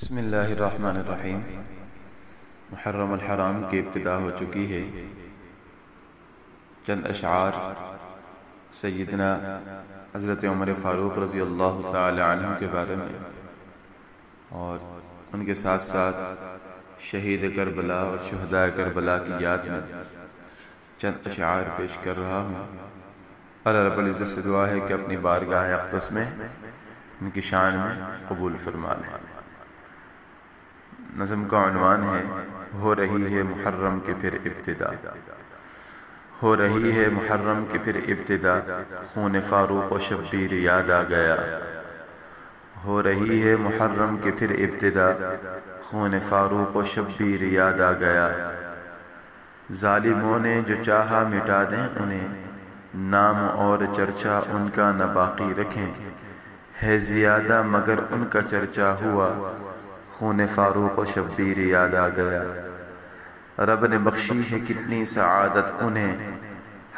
بسم اللہ الرحمن الرحیم۔ محرم الحرام کی ابتدا ہو چکی ہے۔ چند اشعار سیدنا حضرت عمر فاروق رضی اللہ تعالی عنہ کے بارے میں اور ان کے ساتھ ساتھ شہید کربلا اور شہداء کربلا کی یاد میں چند اشعار پیش کر رہا ہوں۔ اللہ رب العزت سے دعا ہے کہ اپنی بارگاہ اقدس میں ان کی شان میں قبول فرما لیں۔ نظم کا عنوان ہے ہو رہی ہے محرم کی پھر ابتدا۔ ہو رہی ہے محرم کی پھر ابتدا، خون فاروق و شبیر یاد آ گیا۔ ہو رہی ہے محرم کی پھر ابتدا، خون فاروق و شبیر یاد آ گیا۔ ظالموں نے جو چاہا مٹا دیں انہیں، نام اور چرچا ان کا نہ باقی رکھیں۔ ہے زیادہ مگر ان کا چرچا ہوا، خون فاروق و شبیر یاد آ گیا۔ رب نے بخشی ہے کتنی سعادت انہیں،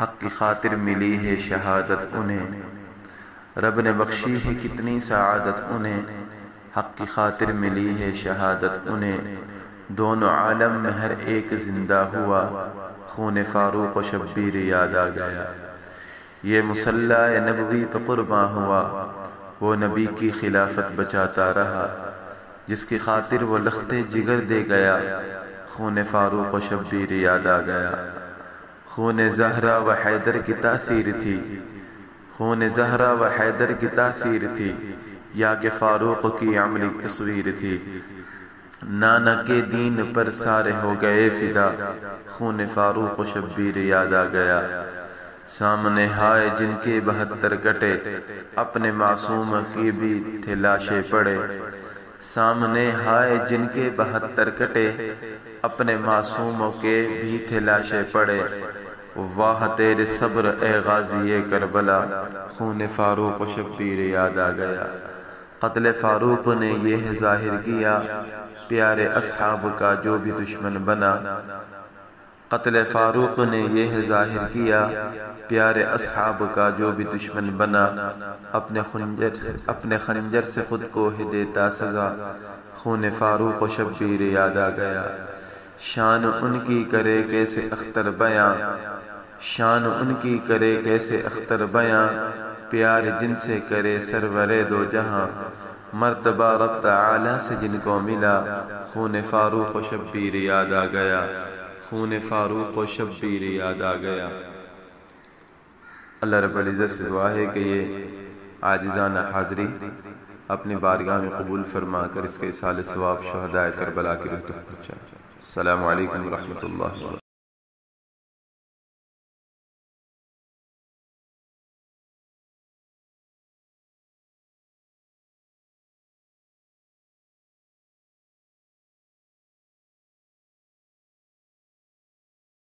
حق کی خاطر ملی ہے شہادت انہیں۔ رب نے بخشی ہے کتنی سعادت انہیں، حق کی خاطر ملی ہے شہادت انہیں۔ دونوں عالم میں ہر ایک زندہ ہوا، خون فاروق و شبیر یاد آ گیا۔ یہ مصلی نبوی پہ قرباں ہوا، وہ نبی کی خلافت بچاتا رہا۔ جس کی خاطر وہ لخت جگر دے گیا، خون فاروق و شبیر یاد آ گیا۔ خون زہرا و حیدر کی تاثیر تھی، خون زہرا و حیدر کی تاثیر تھی، یا کہ فاروق کی عملی تصویر تھی۔ نانا کے دین پر سارے ہو گئے فدا، خون فاروق و شبیر یاد آ گیا۔ سامنے ہائے جن کے 72 کٹے، اپنے معصوم کی بھی تھے لاشیں پڑے۔ سامنے ہائے جن کے 72 کٹے، اپنے معصوموں کے بھی تھے لاشیں پڑے۔ واہ تیرے صبر اے غازی کربلا، خون فاروق و شبیر یاد آ گیا۔ قتل فاروق نے یہ ظاہر کیا، پیارے اصحاب کا جو بھی دشمن بنا۔ قتل فاروق نے یہ ظاہر کیا، پیارے اصحاب کا جو بھی دشمن بنا۔ اپنے خنجر سے خود کو ہی دیتا سزا، خون فاروق و شبیر یاد آ گیا۔ شان ان کی کرے کیسے اختر بیاں، شان ان کی کرے کیسے اختر بیاں، پیار جن سے کرے سرور دو جہاں۔ مرتبہ رب تعالی سے جن کو ملا، خون فاروق و شبیر یاد آ گیا، خون فاروق و شبیر یاد آ گیا۔ اللہ رب العزت سے دعا ہے کہ یہ عاجزانہ حاضری اپنی بارگاہ میں قبول فرما کر اس کے ایصال ثواب شہداء کربلا کی روح تک پہنچائے۔ السلام علیکم ورحمۃ اللہ وبرکاتہ۔